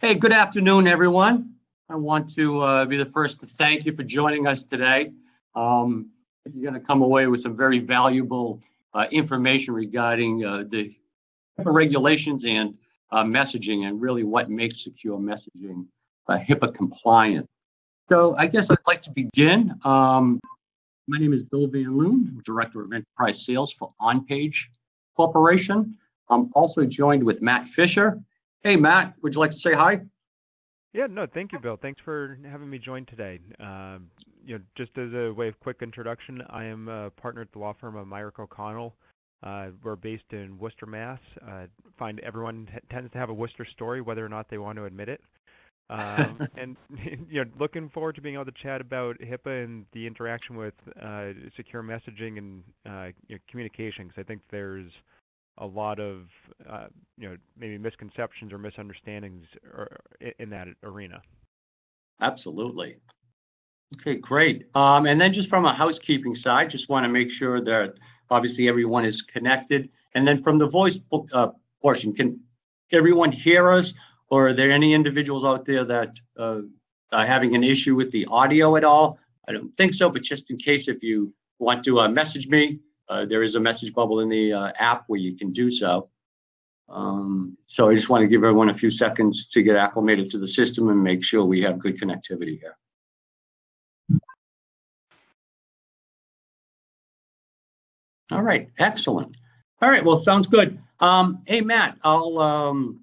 Hey, good afternoon, everyone. I want to be the first to thank you for joining us today. You're going to come away with some very valuable information regarding the HIPAA regulations and messaging and really what makes secure messaging HIPAA compliant. So I guess I'd like to begin. My name is Bill Van Loon, I'm Director of Enterprise Sales for OnPage Corporation. I'm also joined with Matt Fisher. Hey, Matt, would you like to say hi? Yeah, no, thank you, Bill. Thanks for having me join today. Just as a way of quick introduction, I am a partner at the law firm of Myrick O'Connell. We're based in Worcester, Mass. Find everyone tends to have a Worcester story, whether or not they want to admit it. And looking forward to being able to chat about HIPAA and the interaction with secure messaging and communication, because I think there's a lot of maybe misconceptions or misunderstandings in that arena. Absolutely. Okay, great. And then just from a housekeeping side, just want to make sure that obviously everyone is connected. And then from the voice portion, can everyone hear us, or are there any individuals out there that are having an issue with the audio at all? I don't think so, but just in case, if you want to message me, there is a message bubble in the app where you can do so. So I just want to give everyone a few seconds to get acclimated to the system and make sure we have good connectivity here. All right, excellent. All right, well, sounds good. Hey, Matt, I'll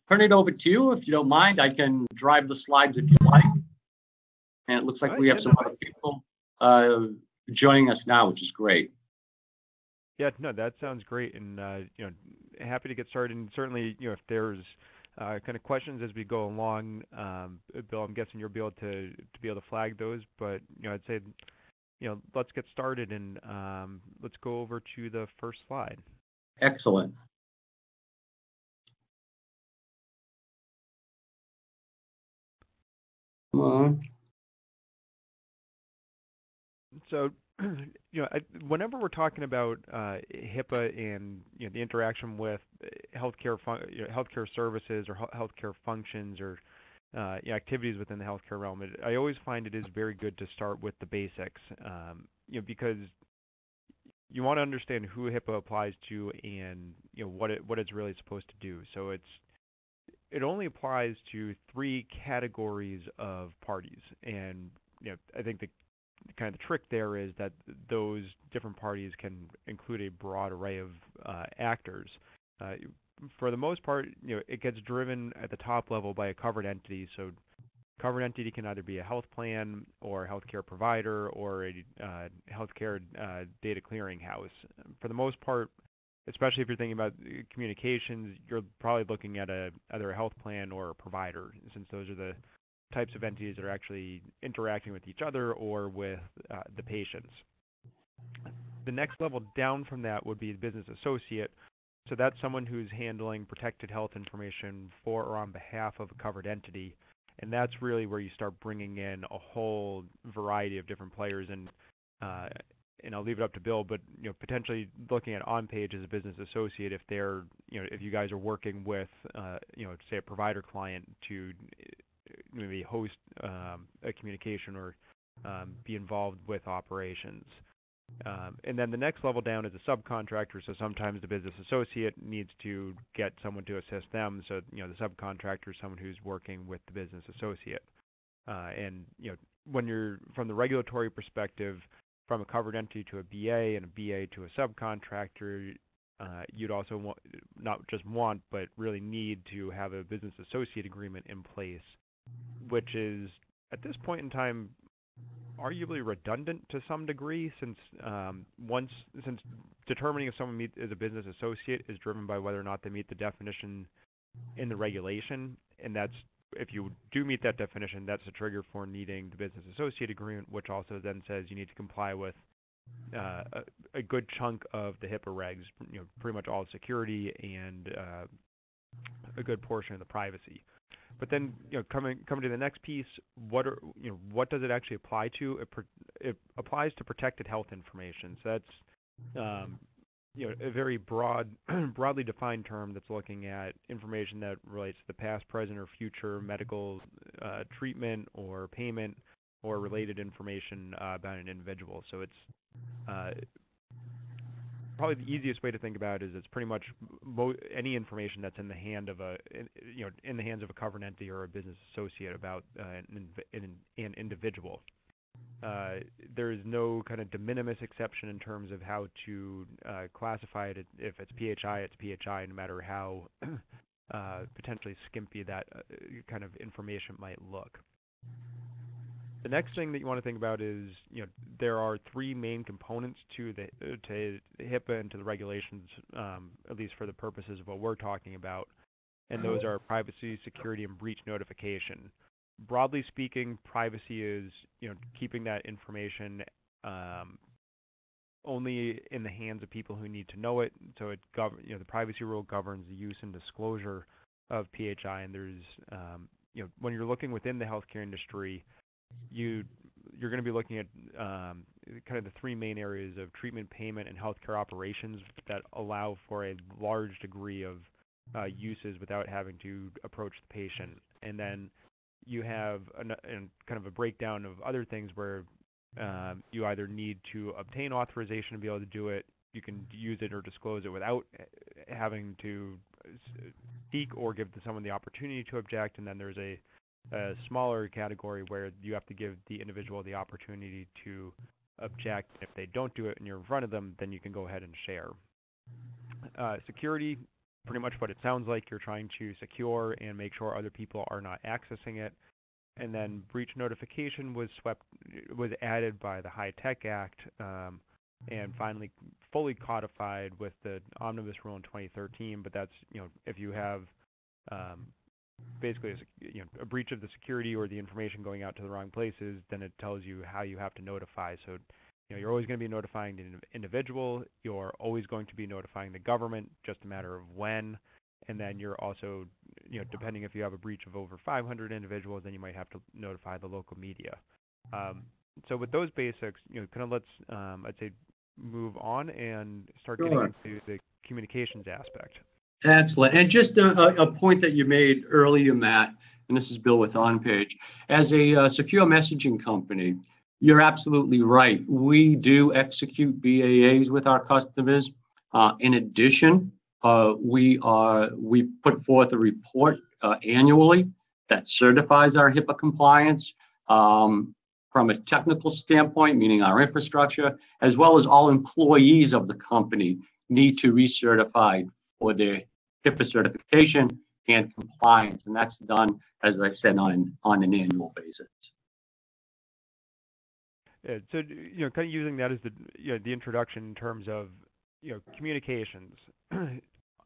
turn it over to you. If you don't mind, I can drive the slides if you like. And it looks like we have some other people joining us now, which is great. Yeah, no, that sounds great, and happy to get started. And certainly, if there's kind of questions as we go along, Bill, I'm guessing you'll be able to flag those. But I'd say, let's get started and let's go over to the first slide. Excellent. Come on. So, whenever we're talking about HIPAA and the interaction with healthcare services or healthcare functions or activities within the healthcare realm, I always find it is very good to start with the basics, because you want to understand who HIPAA applies to and what it's really supposed to do. So it only applies to 3 categories of parties, and I think the kind of the trick there is that those different parties can include a broad array of actors. For the most part, it gets driven at the top level by a covered entity. So covered entity can either be a health plan or a healthcare provider or a healthcare data clearinghouse. For the most part, especially if you're thinking about communications, you're probably looking at either a health plan or a provider, since those are the types of entities that are actually interacting with each other or with the patients. The next level down from that would be the business associate. So that's someone who's handling protected health information for or on behalf of a covered entity. And that's really where you start bringing in a whole variety of different players. And I'll leave it up to Bill, but potentially looking at OnPage as a business associate, if they're if you guys are working with say a provider client to maybe host a communication or be involved with operations. And then the next level down is a subcontractor. So sometimes the business associate needs to get someone to assist them. So the subcontractor is someone who's working with the business associate. And when you're from the regulatory perspective, from a covered entity to a BA and a BA to a subcontractor, you'd also not just want, but really need to have a business associate agreement in place, which is, at this point in time, arguably redundant to some degree, since determining if someone is a business associate is driven by whether or not they meet the definition in the regulation, and that's, if you do meet that definition, that's a trigger for needing the business associate agreement, which also then says you need to comply with a good chunk of the HIPAA regs, pretty much all security and a good portion of the privacy. But then, coming to the next piece, what does it actually apply to? It applies to protected health information. So that's a very broad, broadly defined term that's looking at information that relates to the past, present, or future medical treatment or payment or related information about an individual. So it's uh, probably the easiest way to think about it is it's pretty much any information that's in the hand of in the hands of a covered entity or a business associate about an individual. There is no kind of de minimis exception in terms of how to classify it. If it's PHI, it's PHI, no matter how potentially skimpy that kind of information might look. The next thing that you want to think about is, there are three main components to HIPAA and to the regulations, at least for the purposes of what we're talking about, and those are privacy, security, and breach notification. Broadly speaking, privacy is, keeping that information only in the hands of people who need to know it. So the privacy rule governs the use and disclosure of PHI, and there's, when you're looking within the healthcare industry, you're going to be looking at kind of the three main areas of treatment, payment, and healthcare operations that allow for a large degree of uses without having to approach the patient. And then you have kind of a breakdown of other things where you either need to obtain authorization to be able to do it, you can use it or disclose it without having to seek or give someone the opportunity to object, and then there's a smaller category where you have to give the individual the opportunity to object. If they don't do it and you're in front of them, then you can go ahead and share. Security, pretty much what it sounds like. You're trying to secure and make sure other people are not accessing it. And then breach notification was added by the HITECH Act, and finally fully codified with the Omnibus Rule in 2013. But that's, if you have basically a breach of the security or the information going out to the wrong places, then it tells you how you have to notify. So, you're always going to be notifying the individual. You're always going to be notifying the government, just a matter of when. And then you're also, depending if you have a breach of over 500 individuals, then you might have to notify the local media. So with those basics, kind of let's, I'd say, move on and start getting into the communications aspect. Excellent. And just a point that you made earlier, Matt, and this is Bill with OnPage. As a secure messaging company, you're absolutely right. We do execute BAAs with our customers. In addition, we put forth a report annually that certifies our HIPAA compliance from a technical standpoint, meaning our infrastructure, as well as all employees of the company need to recertify for their HIPAA certification and compliance, and that's done, as I said, on an annual basis. Yeah, so kind of using that as the introduction in terms of communications.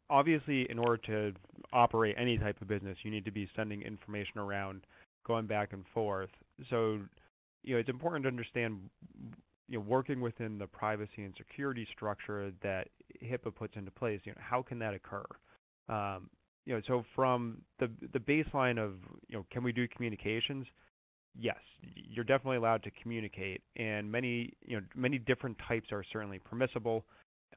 Obviously, in order to operate any type of business, you need to be sending information around, going back and forth. So it's important to understand working within the privacy and security structure that HIPAA puts into place. How can that occur? So from the baseline of can we do communications? Yes, you're definitely allowed to communicate, and many different types are certainly permissible.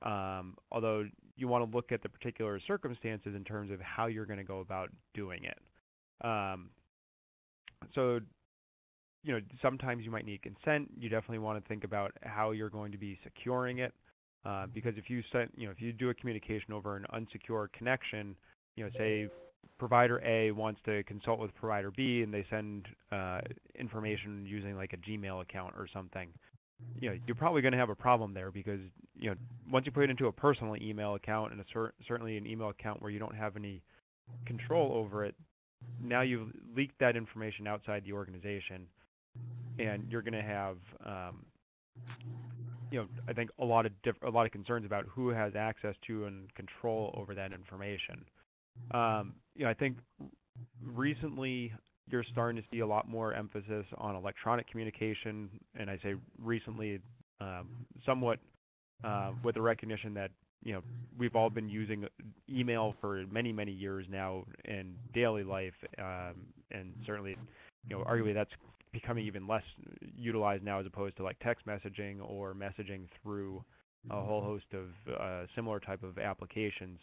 Although you want to look at the particular circumstances in terms of how you're going to go about doing it. So sometimes you might need consent. You definitely want to think about how you're going to be securing it, because if you do a communication over an unsecure connection, say provider A wants to consult with provider B and they send information using like a Gmail account or something, you're probably going to have a problem there because once you put it into a personal email account and certainly an email account where you don't have any control over it, now you've leaked that information outside the organization, and you're going to have I think a lot of concerns about who has access to and control over that information. I think recently you're starting to see a lot more emphasis on electronic communication, and I say recently, somewhat with the recognition that we've all been using email for many, many years now in daily life, and certainly, arguably that's becoming even less utilized now as opposed to like text messaging or messaging through a whole host of similar type of applications.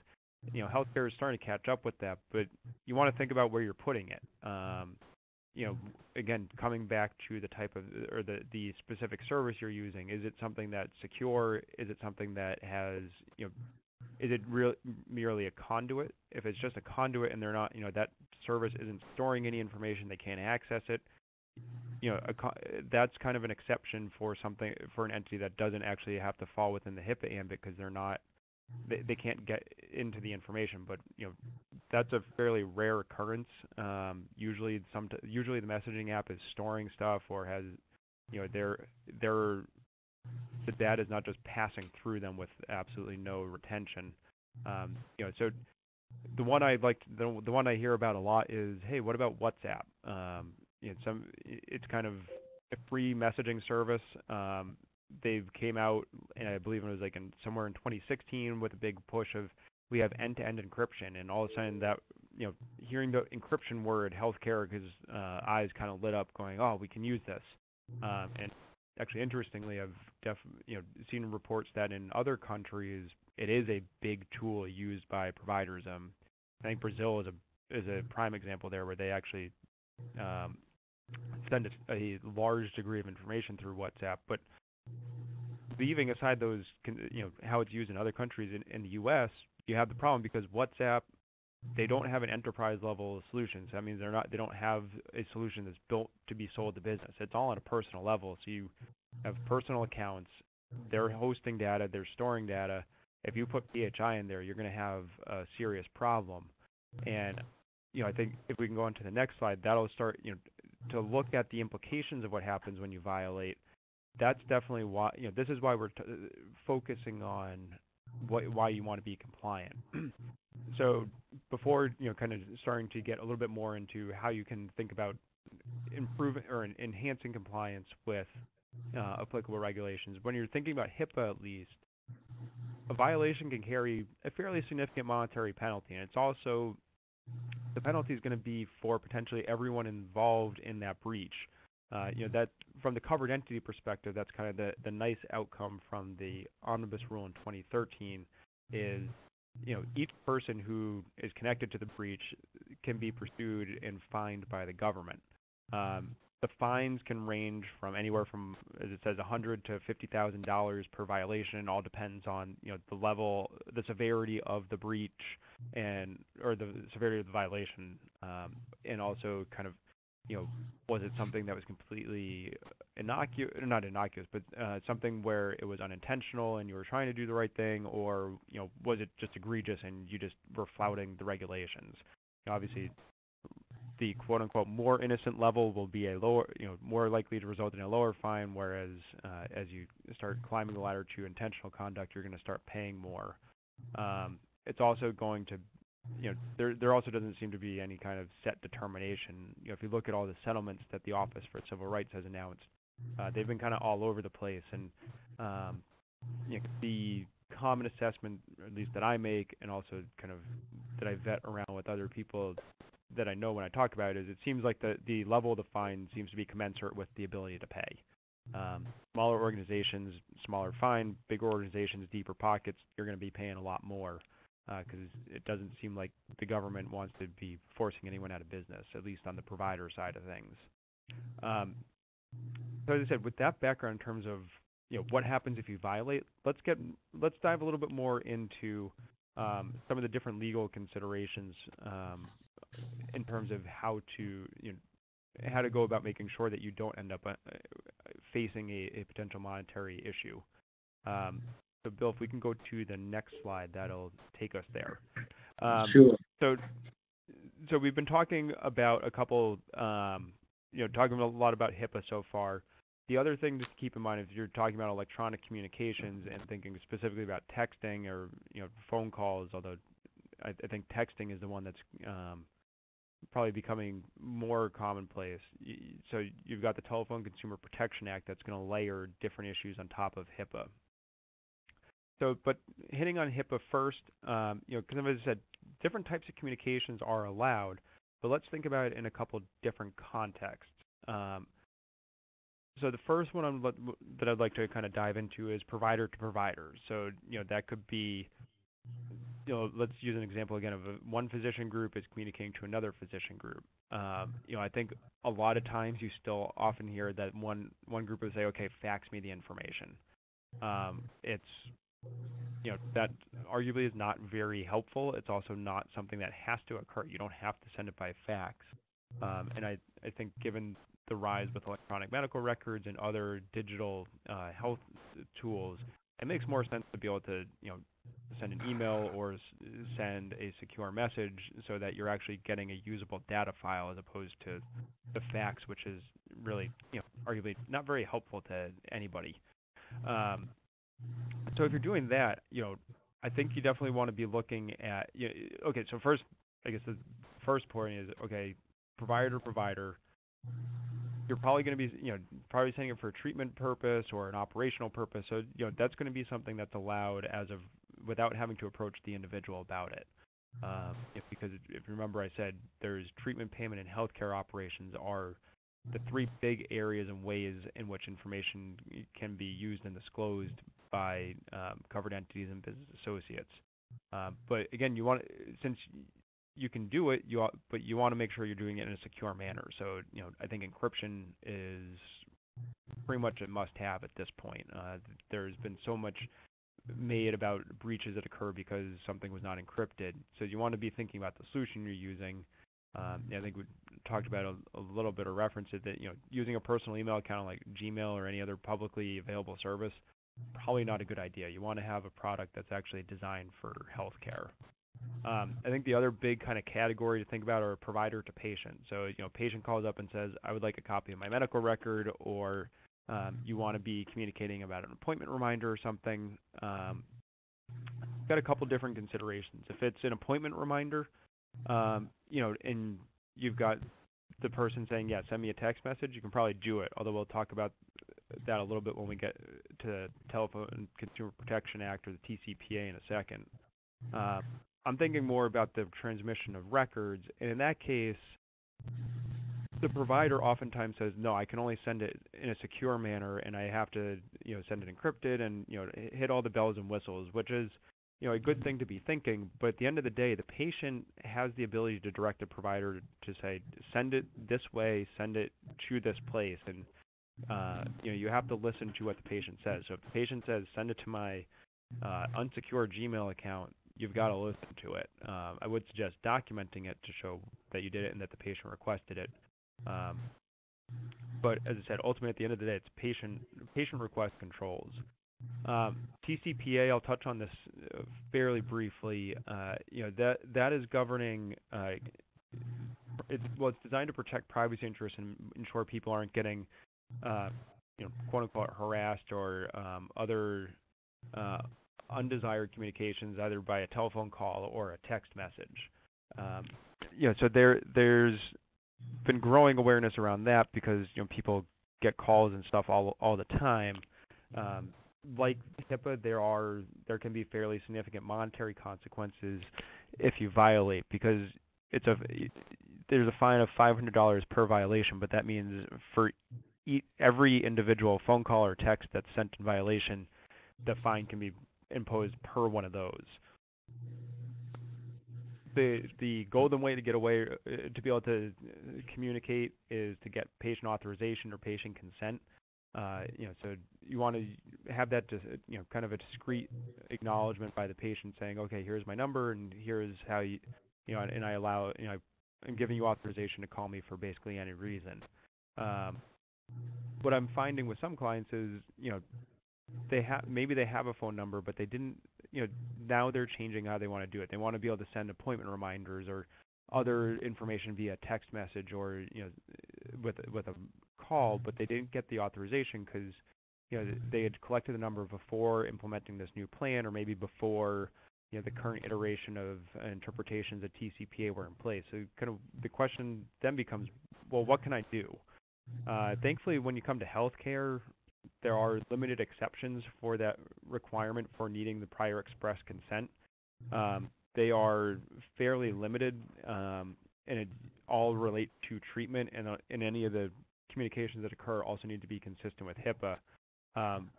Healthcare is starting to catch up with that, but you want to think about where you're putting it. Again, coming back to the type of or the specific service you're using, is it something that's secure? Is it something that has, is it merely a conduit? If it's just a conduit and they're not, that service isn't storing any information, they can't access it, that's kind of an exception for an entity that doesn't actually have to fall within the HIPAA ambit because they can't get into the information. But that's a fairly rare occurrence. Usually the messaging app is storing stuff or has their the data is not just passing through them with absolutely no retention. So the one the one I hear about a lot is, hey, what about WhatsApp? It's kind of a free messaging service. They came out, and I believe it was somewhere in 2016 with a big push of we have end-to-end encryption, and all of a sudden that hearing the encryption word, healthcare, his eyes kind of lit up, going, oh, we can use this. And actually, interestingly, I've seen reports that in other countries it is a big tool used by providers. I think Brazil is a prime example there, where they actually send a large degree of information through WhatsApp. But leaving aside those, how it's used in other countries, in the U.S., you have the problem because WhatsApp, they don't have an enterprise level solution. So that means they don't have a solution that's built to be sold to business. It's all on a personal level. So you have personal accounts, they're hosting data, they're storing data. If you put PHI in there, you're going to have a serious problem. And I think if we can go on to the next slide, that'll start to look at the implications of what happens when you violate. That's definitely why this is why we're focusing on why you want to be compliant. So before kind of starting to get a little bit more into how you can think about improving or enhancing compliance with applicable regulations, when you're thinking about HIPAA, at least, a violation can carry a fairly significant monetary penalty, and it's also the penalty is going to be for potentially everyone involved in that breach. That from the covered entity perspective, that's kind of the nice outcome from the omnibus rule in 2013 is, each person who is connected to the breach can be pursued and fined by the government. The fines can range from anywhere from, as it says, $100 to $50,000 per violation. It all depends on the level, the severity of the breach, or the severity of the violation, and also kind of was it something that was completely not innocuous, but something where it was unintentional and you were trying to do the right thing, or was it just egregious and you just were flouting the regulations? Obviously, the quote-unquote more innocent level will be a lower, more likely to result in a lower fine, whereas as you start climbing the ladder to intentional conduct, you're going to start paying more. It's also going to, there also doesn't seem to be any kind of set determination. If you look at all the settlements that the Office for Civil Rights has announced, they've been kind of all over the place, and the common assessment, at least that I make, and also kind of that I vet around with other people that I know when I talk about it seems like the level of the fine seems to be commensurate with the ability to pay. Smaller organizations, smaller fine; bigger organizations, deeper pockets, you're going to be paying a lot more because it doesn't seem like the government wants to be forcing anyone out of business, at least on the provider side of things. So as I said, with that background in terms of what happens if you violate, let's dive a little bit more into some of the different legal considerations in terms of how to go about making sure that you don't end up facing a potential monetary issue. So, Bill, if we can go to the next slide, that'll take us there. Sure. So we've been talking about a couple, talking a lot about HIPAA so far. The other thing to keep in mind, if you're talking about electronic communications and thinking specifically about texting or phone calls, although I think texting is the one that's probably becoming more commonplace. So you've got the Telephone Consumer Protection Act that's going to layer different issues on top of HIPAA. So, but hitting on HIPAA first, because as I said, different types of communications are allowed, but let's think about it in a couple different contexts. So the first one that I'd like to kind of dive into is provider to provider. So, that could be, let's use an example again of one physician group is communicating to another physician group. I think a lot of times you still often hear that one group will say, okay, fax me the information. It's that arguably is not very helpful. It's also not something that has to occur. You don't have to send it by fax. And I think given the rise with electronic medical records and other digital health tools, it makes more sense to be able to, send an email or send a secure message so that you're actually getting a usable data file as opposed to the fax, which is really, arguably not very helpful to anybody. So if you're doing that, I think you definitely want to be looking at, okay, so first, I guess the first point is, okay, provider to provider, you're probably going to be, probably sending it for a treatment purpose or an operational purpose. So, that's going to be something that's allowed without having to approach the individual about it. Because if you remember, I said there's treatment, payment, and healthcare operations are the three big areas and ways in which information can be used and disclosed by covered entities and business associates. But again, since you can do it, but you want to make sure you're doing it in a secure manner. So, I think encryption is pretty much a must-have at this point. There's been so much made about breaches that occur because something was not encrypted. So you want to be thinking about the solution you're using. I think we talked about a little bit of reference to that, using a personal email account like Gmail or any other publicly available service, probably not a good idea. You want to have a product that's actually designed for healthcare. I think the other big kind of category to think about are provider to patient. So, patient calls up and says, I would like a copy of my medical record, or you want to be communicating about an appointment reminder or something. Got a couple different considerations. If it's an appointment reminder, and you've got the person saying, yeah, send me a text message, you can probably do it, although we'll talk about that a little bit when we get to Telephone Consumer Protection Act or the TCPA in a second. I'm thinking more about the transmission of records, and in that case, the provider oftentimes says, no, I can only send it in a secure manner, and I have to, send it encrypted and, hit all the bells and whistles, which is, a good thing to be thinking. But at the end of the day, the patient has the ability to direct the provider to say, send it this way, send it to this place, and, you have to listen to what the patient says. So if the patient says, send it to my unsecured Gmail account, you've got to listen to it. I would suggest documenting it to show that you did it and that the patient requested it. But as I said, ultimately at the end of the day, it's patient request controls. TCPA, I'll touch on this fairly briefly. That is governing. It's designed to protect privacy interests and ensure people aren't getting, quote unquote, harassed or other undesired communications either by a telephone call or a text message. So there's been growing awareness around that because people get calls and stuff all the time. Like HIPAA, there can be fairly significant monetary consequences if you violate, because there's a fine of $500 per violation, but that means for every individual phone call or text that's sent in violation, the fine can be imposed per one of those. The golden way to get away, to be able to communicate, is to get patient authorization or patient consent. So you want to have that, kind of a discreet acknowledgement by the patient saying, okay, here's my number and here's how and I allow, I'm giving you authorization to call me for basically any reason. What I'm finding with some clients is, maybe they have a phone number, but they didn't, now they're changing how they want to do it. They want to be able to send appointment reminders or other information via text message or, with a call, but they didn't get the authorization because, they had collected the number before implementing this new plan, or maybe before, the current iteration of interpretations of TCPA were in place. So kind of the question then becomes, well, what can I do? Thankfully, when you come to healthcare, there are limited exceptions for that requirement for needing the prior express consent. They are fairly limited, and it all relate to treatment and in any of the communications that occur also need to be consistent with HIPAA.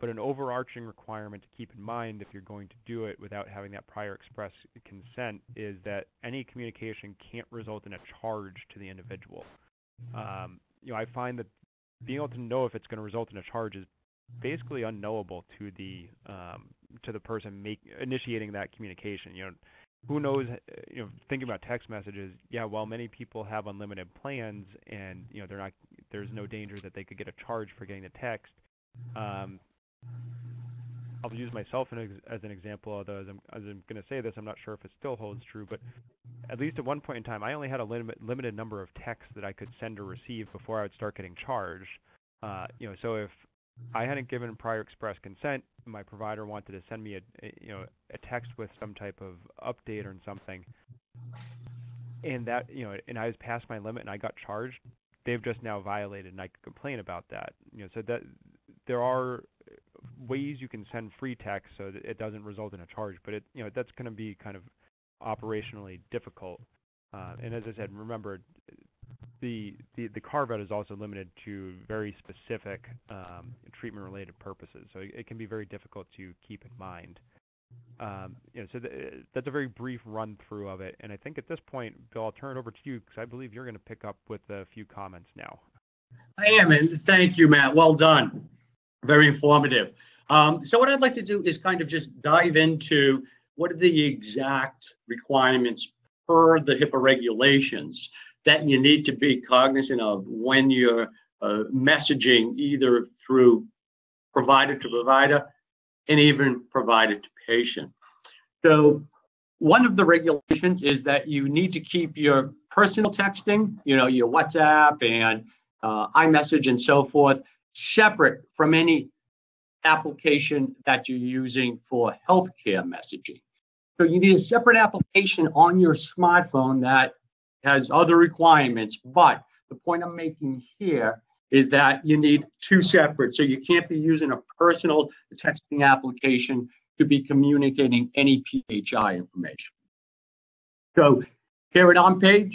But an overarching requirement to keep in mind if you're going to do it without having that prior express consent is that any communication can't result in a charge to the individual. I find that being able to know if it's going to result in a charge is basically unknowable to the person initiating that communication. Who knows? Thinking about text messages, while many people have unlimited plans, and there's no danger that they could get a charge for getting the text. I'll use myself as an example, although as I'm going to say this, I'm not sure if it still holds true, but at least at one point in time, I only had a limited number of texts that I could send or receive before I would start getting charged. So if I hadn't given prior express consent, my provider wanted to send me a text with some type of update or something, and that and I was past my limit and I got charged, they've just now violated, and I could complain about that. So that there are ways you can send free text so that it doesn't result in a charge, but that's going to be kind of operationally difficult. And as I said, remember, the carve-out is also limited to very specific treatment-related purposes, so it can be very difficult to keep in mind. So that's a very brief run-through of it, and I think at this point, Bill, I'll turn it over to you because I believe you're going to pick up with a few comments now. I am, and thank you, Matt. Well done. Very informative. So what I'd like to do is kind of just dive into what are the exact requirements per the HIPAA regulations that you need to be cognizant of when you're messaging either through provider to provider and even provider to patient. So one of the regulations is that you need to keep your personal texting, your WhatsApp and iMessage and so forth, separate from any application that you're using for healthcare messaging. So you need a separate application on your smartphone that has other requirements, but the point I'm making here is that you need two separate. So you can't be using a personal texting application to be communicating any PHI information. So here at OnPage,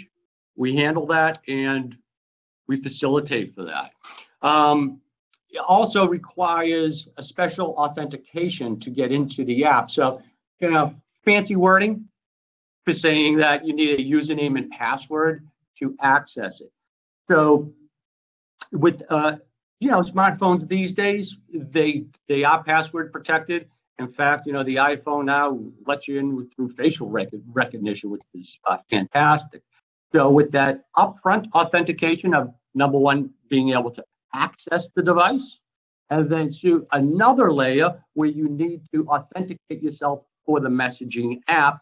we handle that and we facilitate for that. It also requires a special authentication to get into the app. So, fancy wording for saying that you need a username and password to access it. So, with smartphones these days, they are password protected. In fact, the iPhone now lets you in through facial recognition, which is fantastic. So, with that upfront authentication of number one, being able to access the device, and then to another layer where you need to authenticate yourself for the messaging app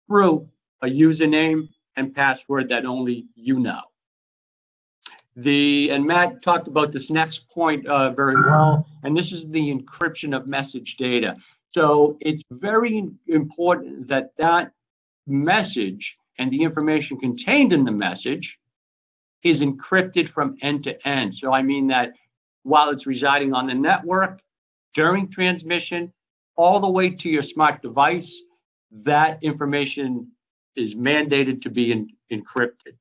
through a username and password that only you know. And Matt talked about this next point very well, and this is the encryption of message data. So it's very important that that message and the information contained in the message is encrypted from end to end. So I mean that while it's residing on the network, during transmission, all the way to your smart device, that information is mandated to be encrypted.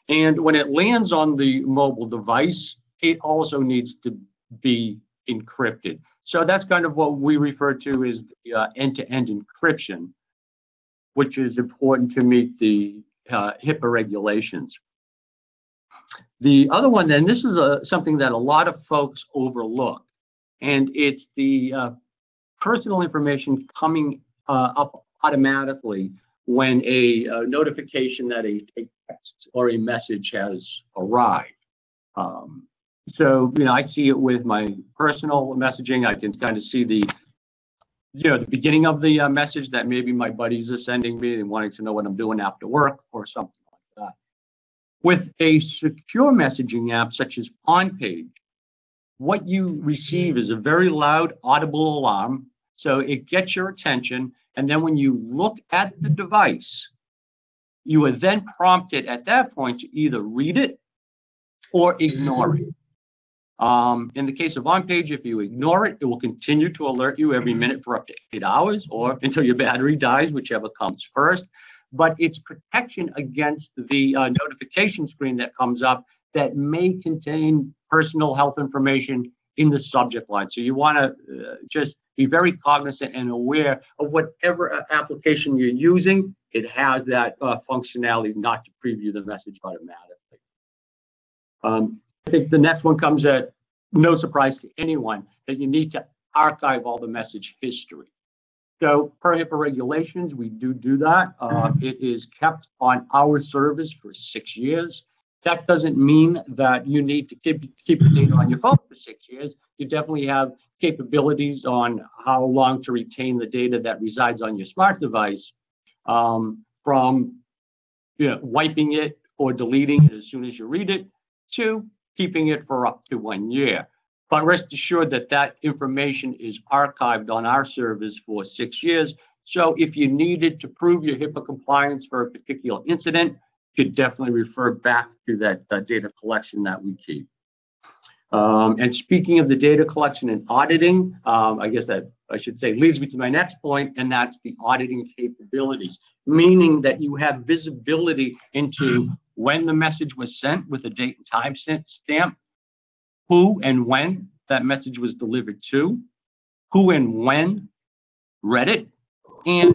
And when it lands on the mobile device, it also needs to be encrypted. So that's kind of what we refer to as end-to-end encryption, which is important to meet the HIPAA regulations. The other one, then, this is something that a lot of folks overlook, and it's the personal information coming up automatically when a notification that a text or a message has arrived. So, I see it with my personal messaging. I can kind of see the beginning of the message that maybe my buddies are sending me and wanting to know what I'm doing after work or something like that. With a secure messaging app such as OnPage, what you receive is a very loud, audible alarm. So it gets your attention. And then when you look at the device, you are then prompted at that point to either read it or ignore it. In the case of OnPage, if you ignore it, it will continue to alert you every minute for up to 8 hours or until your battery dies, whichever comes first. But it's protection against the notification screen that comes up that may contain personal health information in the subject line. So you want to just be very cognizant and aware of whatever application you're using. It has that functionality not to preview the message automatically. I think the next one comes at no surprise to anyone that you need to archive all the message history. So per HIPAA regulations, we do that. It is kept on our servers for 6 years. That doesn't mean that you need to keep the data on your phone for 6 years. You definitely have capabilities on how long to retain the data that resides on your smart device, from wiping it or deleting it as soon as you read it, to keeping it for up to 1 year. But rest assured that that information is archived on our servers for 6 years. So if you needed to prove your HIPAA compliance for a particular incident, you could definitely refer back to that data collection that we keep. And speaking of the data collection and auditing, I guess that I should say leads me to my next point, and that's the auditing capabilities, meaning that you have visibility into when the message was sent with a date and time stamp, who and when that message was delivered to, who and when read it, and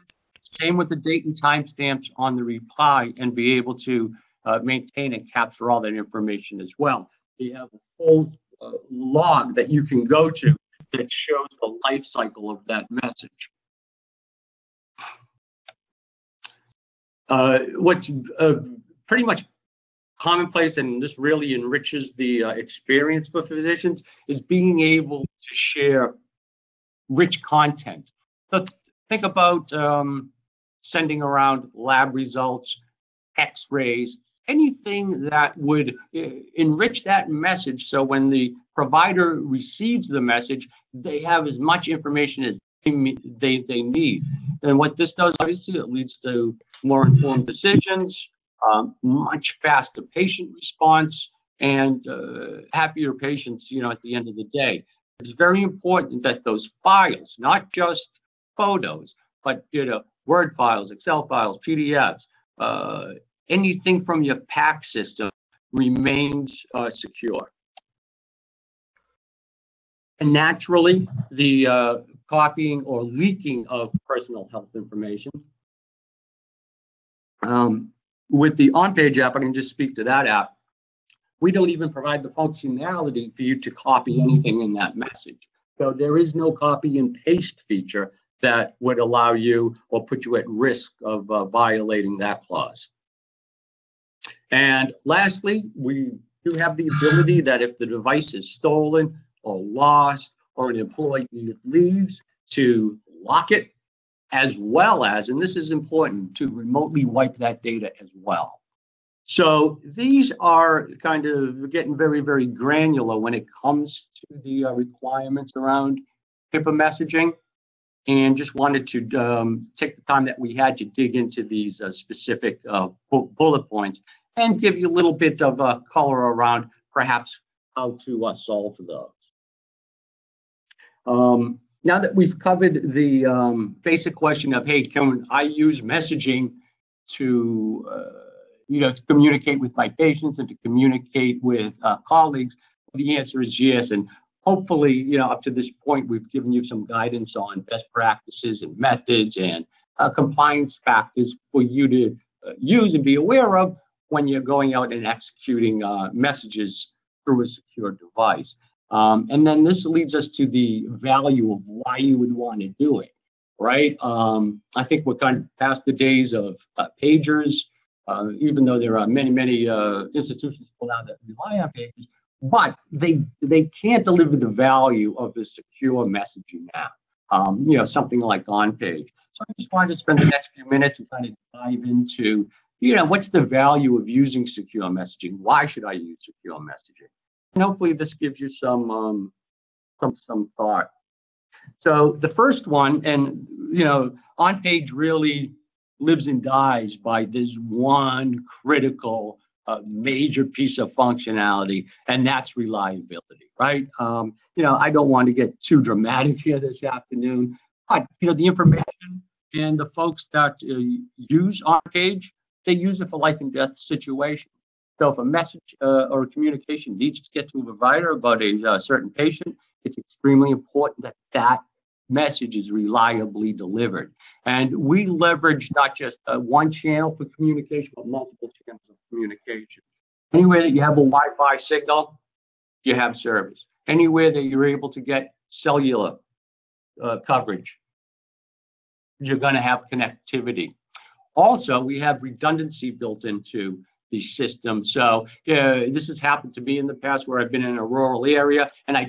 same with the date and time stamps on the reply, and be able to maintain and capture all that information as well. You have a full log that you can go to that shows the life cycle of that message. What's pretty much commonplace, and this really enriches the experience for physicians, is being able to share rich content. So think about sending around lab results, x-rays, anything that would enrich that message, so when the provider receives the message, they have as much information as they need. And what this does, obviously, it leads to more informed decisions, much faster patient response, and happier patients, at the end of the day. It's very important that those files, not just photos, but Word files, Excel files, PDFs, anything from your PAC system remains secure. And naturally, the copying or leaking of personal health information. With the OnPage app, I can just speak to that app. We don't even provide the functionality for you to copy anything in that message. So there is no copy and paste feature that would allow you or put you at risk of violating that clause. And lastly, we do have the ability that if the device is stolen or lost or an employee leaves, to lock it, as well as, and this is important, to remotely wipe that data as well. So these are kind of getting very, very granular when it comes to the requirements around HIPAA messaging, and just wanted to take the time that we had to dig into these specific bullet points and give you a little bit of color around perhaps how to solve those. Now that we've covered the basic question of, hey, can I use messaging to, to communicate with my patients and to communicate with colleagues, the answer is yes. And hopefully, up to this point, we've given you some guidance on best practices and methods and compliance factors for you to use and be aware of when you're going out and executing messages through a secure device. And then this leads us to the value of why you would want to do it, right? I think we're kind of past the days of pagers, even though there are many, many institutions now that rely on pagers, but they can't deliver the value of the secure messaging now, something like OnPage. So I just wanted to spend the next few minutes and kind of dive into, what's the value of using secure messaging? Why should I use secure messaging? And hopefully this gives you some thought. So the first one, and OnPage really lives and dies by this one critical major piece of functionality, and that's reliability, right? I don't want to get too dramatic here this afternoon, but the information and the folks that use OnPage, they use it for life and death situations. So if a message or a communication needs to get to a provider about a certain patient, it's extremely important that that message is reliably delivered. And we leverage not just one channel for communication, but multiple channels of communication. Anywhere that you have a Wi-Fi signal, you have service. Anywhere that you're able to get cellular coverage, you're going to have connectivity. Also, we have redundancy built into the system. So this has happened to me in the past where I've been in a rural area and I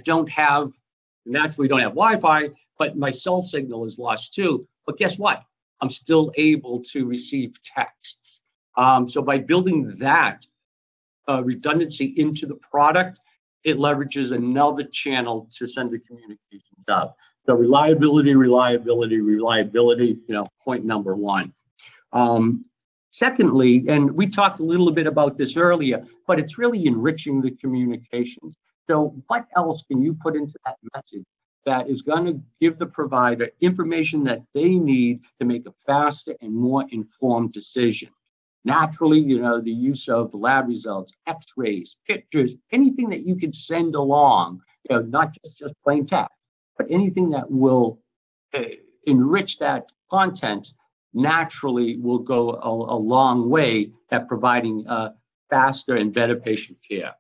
naturally don't have Wi-Fi, but my cell signal is lost too. But guess what? I'm still able to receive texts. So by building that redundancy into the product, it leverages another channel to send the communications out. So reliability, reliability, reliability, point number one. Secondly, and we talked a little bit about this earlier, but it's really enriching the communications. So what else can you put into that message that is going to give the provider information that they need to make a faster and more informed decision? Naturally, the use of lab results, x-rays, pictures, anything that you can send along, not just plain text, but anything that will enrich that content naturally will go a long way at providing faster and better patient care.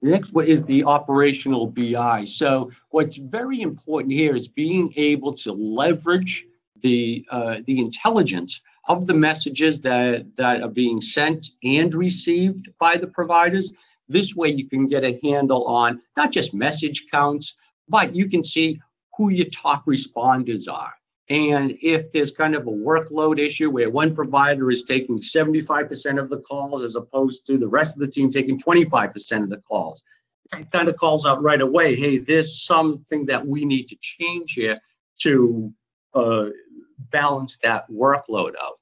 The next one is the operational BI. So what's very important here is being able to leverage the intelligence of the messages that are being sent and received by the providers. This way you can get a handle on not just message counts, but you can see who your top responders are. And if there's kind of a workload issue where one provider is taking 75% of the calls as opposed to the rest of the team taking 25% of the calls, it kind of calls out right away, hey, there's something that we need to change here to balance that workload out.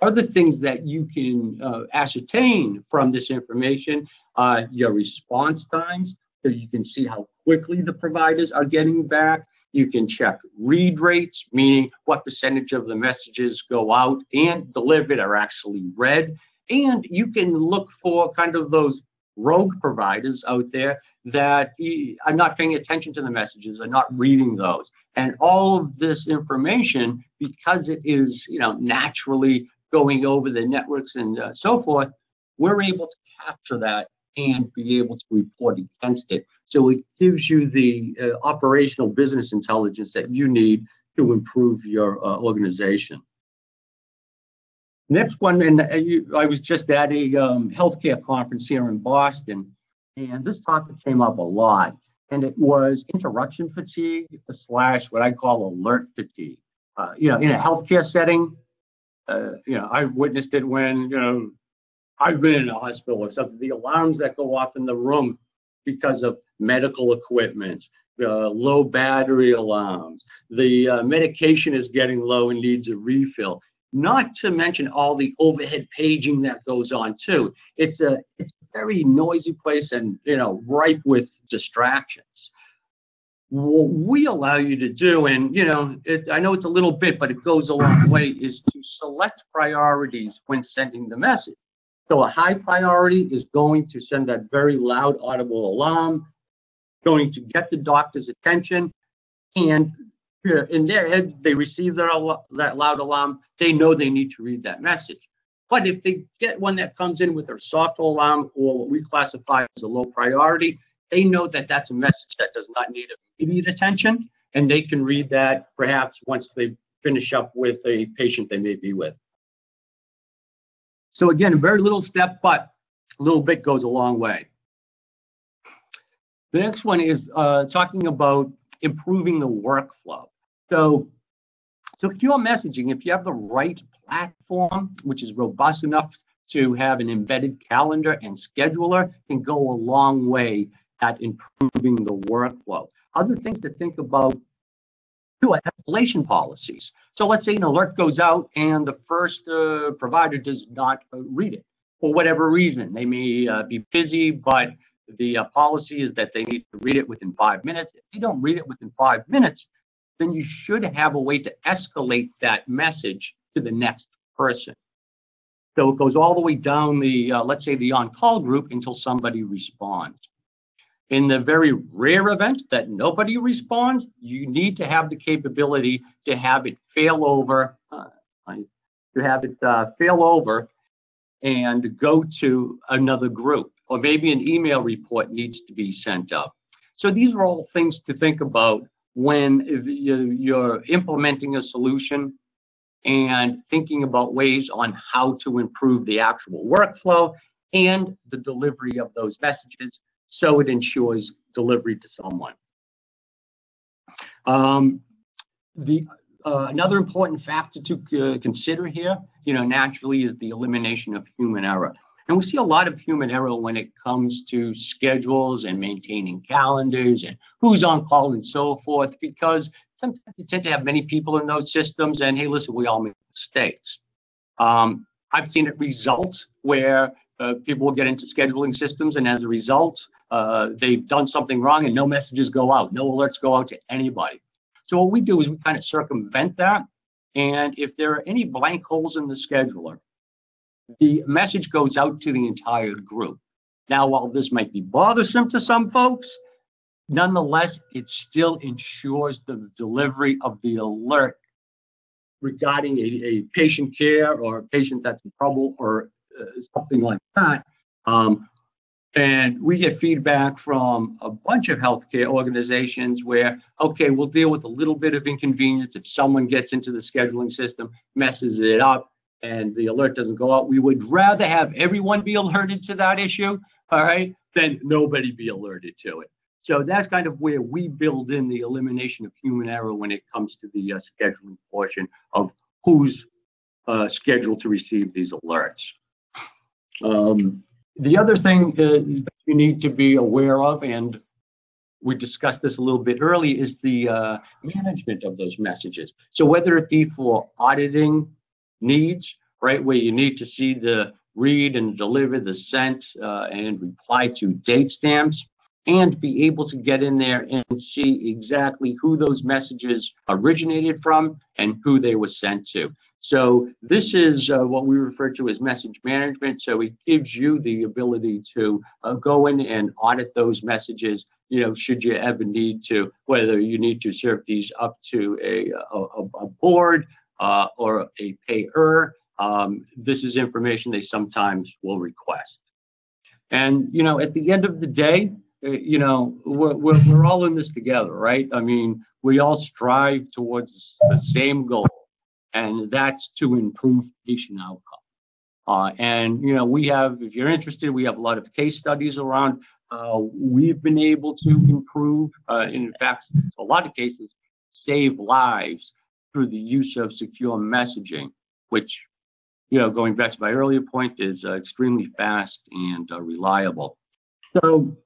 Other things that you can ascertain from this information are your response times, so you can see how quickly the providers are getting back. You can check read rates, meaning what percentage of the messages go out and delivered are actually read. And you can look for kind of those rogue providers out there that are not paying attention to the messages, are not reading those. And all of this information, because it is, naturally going over the networks and so forth, we're able to capture that and be able to report against it. So it gives you the operational business intelligence that you need to improve your organization. Next one, and I was just at a healthcare conference here in Boston, and this topic came up a lot, and it was interruption fatigue / what I call alert fatigue. In a healthcare setting, I've witnessed it when, I've been in a hospital or something, the alarms that go off in the room because of medical equipment, low battery alarms, the medication is getting low and needs a refill. Not to mention all the overhead paging that goes on too. It's a very noisy place and, ripe with distractions. What we allow you to do, and, I know it's a little bit, but it goes a long way, is to select priorities when sending the message. So a high priority is going to send that very loud audible alarm, going to get the doctor's attention, and in their head, they receive that loud alarm, they know they need to read that message. But if they get one that comes in with a soft alarm or what we classify as a low priority, they know that that's a message that does not need immediate attention, and they can read that perhaps once they finish up with a patient they may be with. So again, a very little step, but a little bit goes a long way. The next one is talking about improving the workflow. So secure messaging, if you have the right platform, which is robust enough to have an embedded calendar and scheduler, can go a long way at improving the workflow. Other things to think about, too, are escalation policies. So let's say an alert goes out and the first provider does not read it for whatever reason. They may be busy, but the policy is that they need to read it within 5 minutes. If you don't read it within 5 minutes, then you should have a way to escalate that message to the next person. So it goes all the way down the, let's say, the on-call group until somebody responds. In the very rare event that nobody responds, you need to have the capability to have it fail over, and go to another group, or maybe an email report needs to be sent up. So these are all things to think about when you're implementing a solution and thinking about ways on how to improve the actual workflow and the delivery of those messages so it ensures delivery to someone. Another important factor to consider here, naturally, is the elimination of human error. And we see a lot of human error when it comes to schedules and maintaining calendars and who's on call and so forth, because sometimes you tend to have many people in those systems, and hey, listen, we all make mistakes. I've seen it result where people will get into scheduling systems, and as a result, they've done something wrong and no messages go out, no alerts go out to anybody. So what we do is we kind of circumvent that, and if there are any blank holes in the scheduler, the message goes out to the entire group. Now, while this might be bothersome to some folks, nonetheless, it still ensures the delivery of the alert regarding a patient care or a patient that's in trouble or something like that. And we get feedback from a bunch of healthcare organizations where, okay, we'll deal with a little bit of inconvenience if someone gets into the scheduling system, messes it up, and the alert doesn't go out. We would rather have everyone be alerted to that issue, all right, than nobody be alerted to it. So that's kind of where we build in the elimination of human error when it comes to the scheduling portion of who's scheduled to receive these alerts. The other thing that you need to be aware of, and we discussed this a little bit earlier, is the management of those messages. So whether it be for auditing needs, right, where you need to see the read and deliver the sent and reply to date stamps, and be able to get in there and see exactly who those messages originated from and who they were sent to. So this is what we refer to as message management. So it gives you the ability to go in and audit those messages, should you ever need to, whether you need to serve these up to a board or a payer. This is information they sometimes will request. And, at the end of the day, we're all in this together, right? I mean, we all strive towards the same goal, and that's to improve patient outcome. And, we have, if you're interested, we have a lot of case studies around we've been able to improve, in fact, a lot of cases, save lives through the use of secure messaging, which, going back to my earlier point, is extremely fast and reliable. So,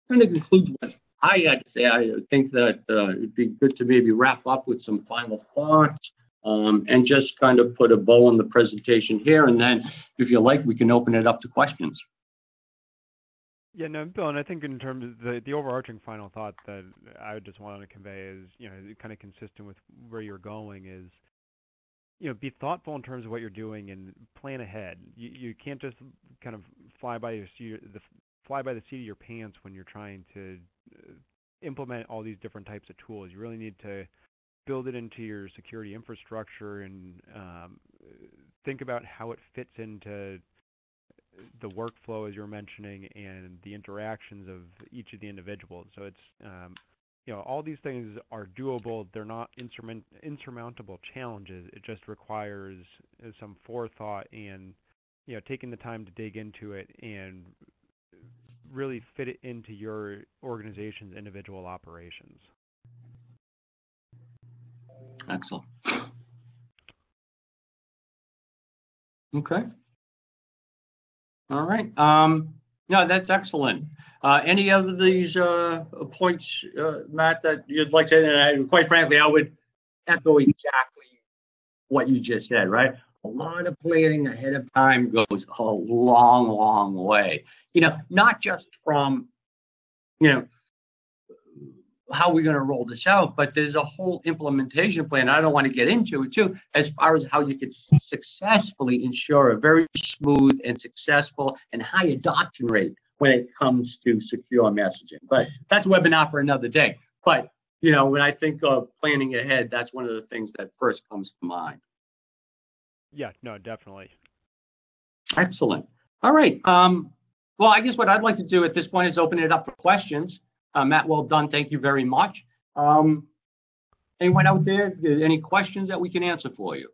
kind of conclude what I had to say. I think that it'd be good to maybe wrap up with some final thoughts and just kind of put a bow on the presentation here. And then, if you like, we can open it up to questions. Yeah, no, Bill, and I think in terms of the overarching final thought that I would just want to convey is, kind of consistent with where you're going is, be thoughtful in terms of what you're doing and plan ahead. You can't just kind of fly by the seat of your pants when you're trying to implement all these different types of tools. You really need to build it into your security infrastructure and think about how it fits into the workflow, as you're mentioning, and the interactions of each of the individuals. So it's, all these things are doable. They're not insurmountable challenges. It just requires some forethought and, taking the time to dig into it and really fit it into your organization's individual operations. Excellent. Okay. All right. No, that's excellent. Any other of these points, Matt, that you'd like to say? And quite frankly, I would echo exactly what you just said, right? A lot of planning ahead of time goes a long, long way. Not just from, how we're going to roll this out, but there's a whole implementation plan. I don't want to get into it too, as far as how you could successfully ensure a very smooth and successful and high adoption rate when it comes to secure messaging. But that's a webinar for another day. But, you know, when I think of planning ahead, that's one of the things that first comes to mind. Yeah, no, definitely. Excellent. All right. Well, I guess what I'd like to do at this point is open it up for questions. Matt, well done. Thank you very much. Anyone out there, any questions that we can answer for you?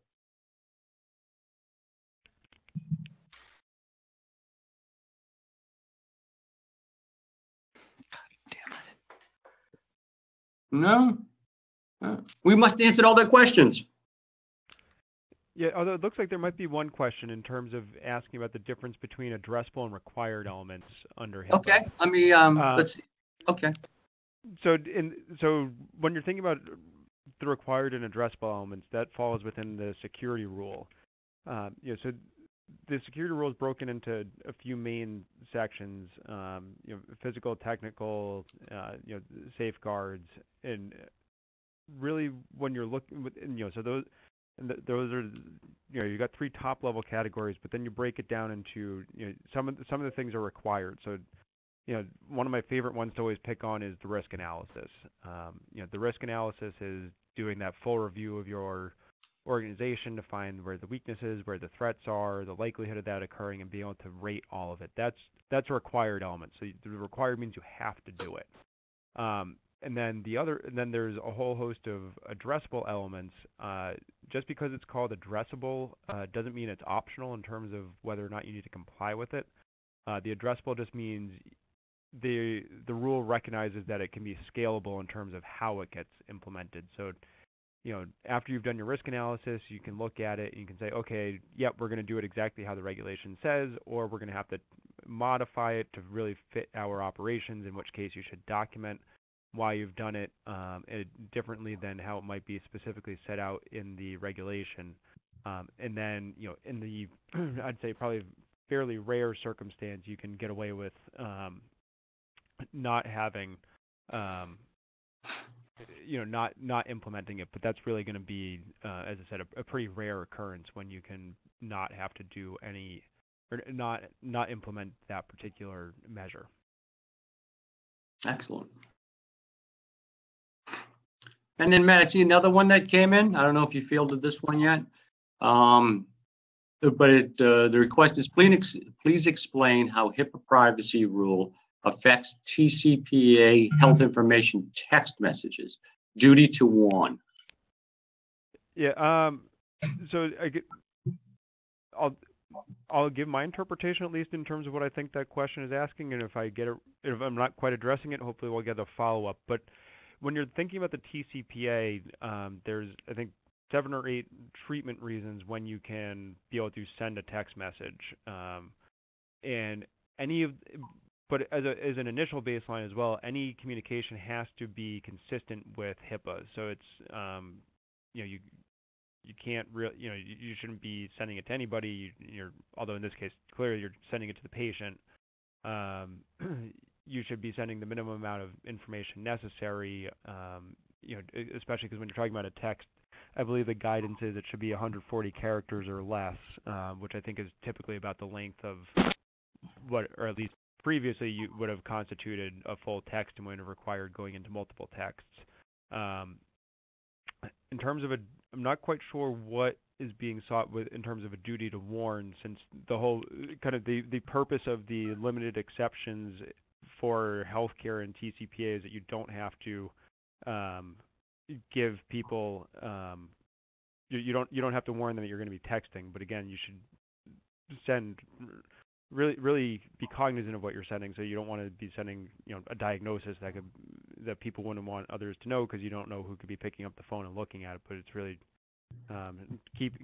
No? We must have answered all their questions. Yeah, although it looks like there might be one question in terms of asking about the difference between addressable and required elements under HIPAA. Okay, let me, let's see. Okay. So when you're thinking about the required and addressable elements, that falls within the security rule. So the security rule is broken into a few main sections, physical, technical, safeguards, and really when you're looking, so those are, you've got three top level categories, but then you break it down into, some of the things are required. So, one of my favorite ones to always pick on is the risk analysis. The risk analysis is doing that full review of your organization to find where the weaknesses, where the threats are, the likelihood of that occurring, and being able to rate all of it. That's a required element. So the required means you have to do it. And then there's a whole host of addressable elements. Just because it's called addressable doesn't mean it's optional in terms of whether or not you need to comply with it. The addressable just means the rule recognizes that it can be scalable in terms of how it gets implemented. So, after you've done your risk analysis, you can look at it and you can say, okay, yep, we're going to do it exactly how the regulation says, or we're going to have to modify it to really fit our operations, in which case you should document why you've done it differently than how it might be specifically set out in the regulation. And then, in the, I'd say probably fairly rare circumstance, you can get away with not having, not implementing it. But that's really going to be, as I said, a pretty rare occurrence when you can not have to do any, or not implement that particular measure. Excellent. And then, Matt, I see another one that came in. I don't know if you fielded this one yet. But the request is, please explain how HIPAA privacy rule affects TCPA health information text messages. Duty to warn. Yeah. So I'll give my interpretation, at least in terms of what I think that question is asking, and if I'm not quite addressing it, hopefully we'll get a follow-up. But when you're thinking about the TCPA, there's, I think, 7 or 8 treatment reasons when you can be able to send a text message, but as an initial baseline as well, any communication has to be consistent with HIPAA. So it's you can't really, you shouldn't be sending it to anybody. Although in this case clearly you're sending it to the patient. You should be sending the minimum amount of information necessary, especially because when you're talking about a text, I believe the guidance is it should be 140 characters or less, which I think is typically about the length of what, or at least previously you would have constituted a full text and would have required going into multiple texts. In terms of I'm not quite sure what is being sought with in terms of a duty to warn, since the whole kind of the purpose of the limited exceptions for healthcare and TCPA is that you don't have to give people you don't have to warn them that you're going to be texting, but again, you should really be cognizant of what you're sending. So you don't want to be sending a diagnosis that people wouldn't want others to know, because you don't know who could be picking up the phone and looking at it. But it's really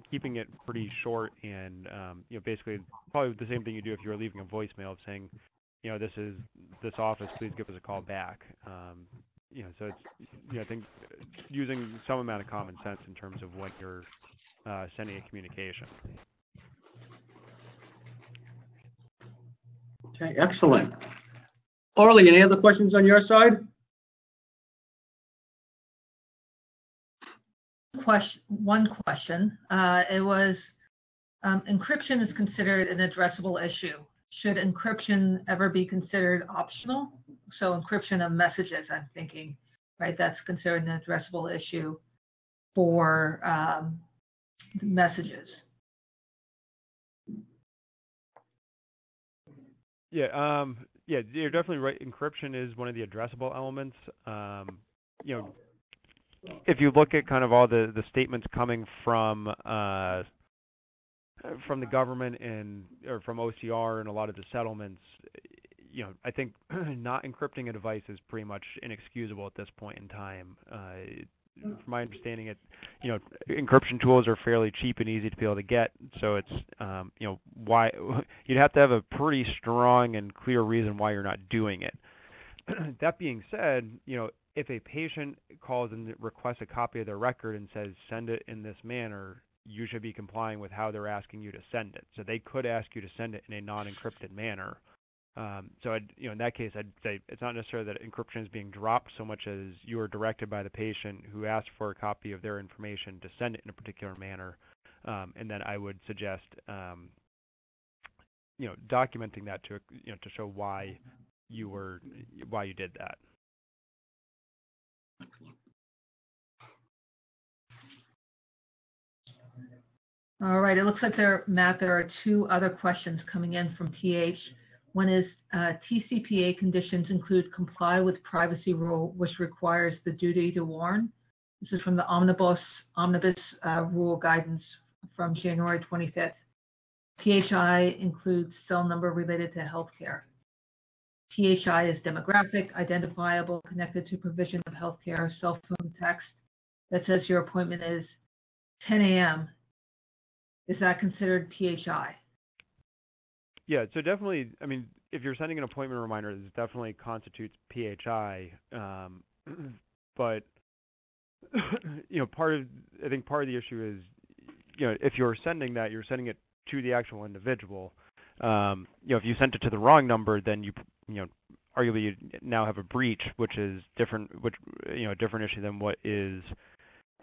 keeping it pretty short and basically probably the same thing you do if you were leaving a voicemail of saying, this is this office, please give us a call back. So it's, I think using some amount of common sense in terms of when you're sending a communication. Okay, excellent. Orly, any other questions on your side? one question. It was, encryption is considered an addressable issue. Should encryption ever be considered optional? So encryption of messages, I'm thinking, right? That's considered an addressable issue for messages. Yeah, yeah, you're definitely right. Encryption is one of the addressable elements. You know, if you look at kind of all the statements coming from the government or from OCR and a lot of the settlements, you know, I think not encrypting a device is pretty much inexcusable at this point in time. From my understanding, you know, encryption tools are fairly cheap and easy to be able to get. So it's, you know, why you'd have to have a pretty strong and clear reason why you're not doing it. That being said, you know, if a patient calls and requests a copy of their record and says, send it in this manner, you should be complying with how they're asking you to send it. So they could ask you to send it in a non-encrypted manner. So you know, in that case, I'd say it's not necessarily that encryption is being dropped so much as you are directed by the patient who asked for a copy of their information to send it in a particular manner. And then I would suggest, you know, documenting that to, you know, to show why you did that. All right. It looks like Matt, there are two other questions coming in from PH. One is TCPA conditions include comply with privacy rule, which requires the duty to warn. This is from the Omnibus rule guidance from January 25th. PHI includes cell number related to healthcare. PHI is demographic, identifiable, connected to provision of healthcare, cell phone text that says your appointment is 10 a.m. Is that considered PHI? Yeah, so definitely, I mean, if you're sending an appointment reminder, this definitely constitutes PHI. But, you know, I think part of the issue is, you know, if you're sending that, you're sending it to the actual individual. You know, if you sent it to the wrong number, then you know, arguably you now have a breach, which is different, you know, a different issue than what is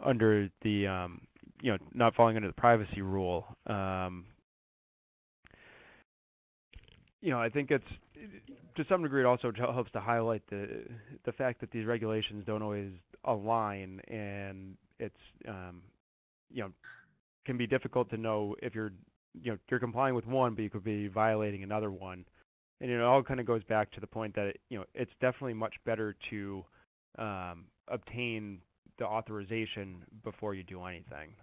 under the, you know, not falling under the privacy rule. You know, I think it's, to some degree, it also helps to highlight the fact that these regulations don't always align, and it's, you know, can be difficult to know if you're complying with one, but you could be violating another one. And it all kind of goes back to the point that, you know, it's definitely much better to obtain the authorization before you do anything.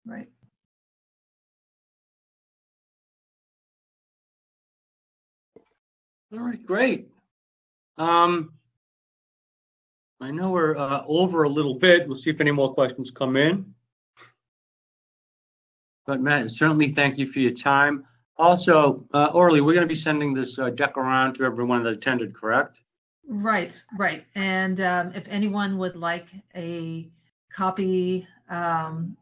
Right. All right, great. I know we're over a little bit. We'll see if any more questions come in. But Matt, certainly thank you for your time. Also, Orly, we're going to be sending this deck around to everyone that attended, correct? Right, right. And if anyone would like a copy, you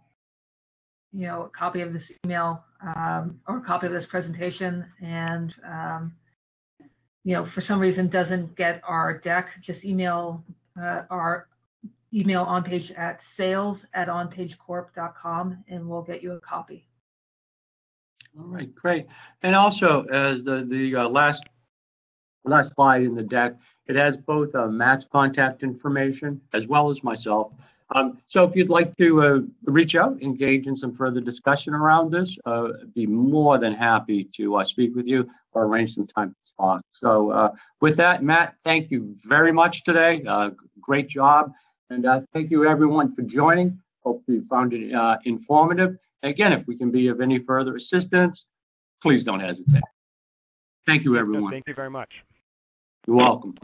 know, a copy of this email or a copy of this presentation, and you know, for some reason doesn't get our deck, just email our email OnPage at sales@onpagecorp.com, and we'll get you a copy. All right, great. And also, as the last slide in the deck, it has both Matt's contact information as well as myself. So if you'd like to reach out, engage in some further discussion around this, I'd be more than happy to speak with you or arrange some time to talk. So with that, Matt, thank you very much today. Great job. And thank you, everyone, for joining. Hope you found it informative. Again, if we can be of any further assistance, please don't hesitate. Thank you, everyone. Thank you very much. You're welcome.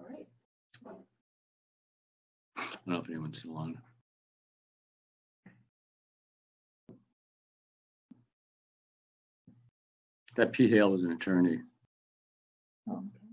All right. I don't know if anyone's still on. That Pete Hale was an attorney. Okay.